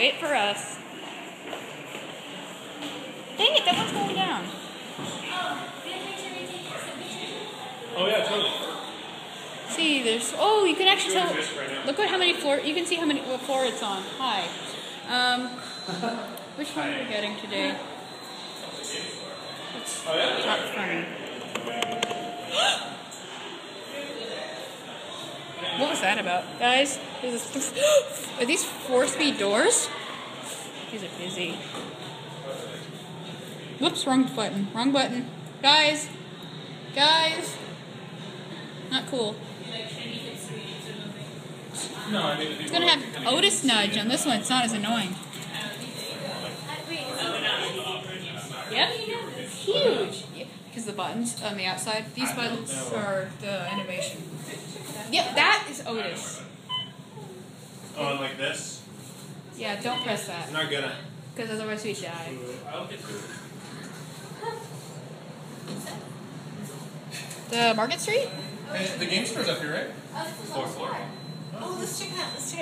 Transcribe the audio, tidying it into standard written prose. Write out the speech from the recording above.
Wait for us. Dang it, that one's going down. Oh yeah, totally. See, there's. Oh, you can actually tell. Look at how many floor. You can see how many what floor it's on. Hi. Which one are we getting today? It's not funny. What was that about, guys? Are these 4-speed doors? These are busy. Whoops, wrong button. Wrong button. Guys. Guys. Not cool. No, I mean, It's gonna have Otis nudge on this one. It's not as annoying. Yep. It's huge. Yeah, because the buttons on the outside. These buttons are the innovation. Yep, that is Otis. Oh, and like this? Yeah, don't press that. I'm not gonna. Because otherwise we die. I'll get through it. The Market Street? Hey, the game store's up here, right? Fourth floor. Oh, let's check it out. Let's check it out.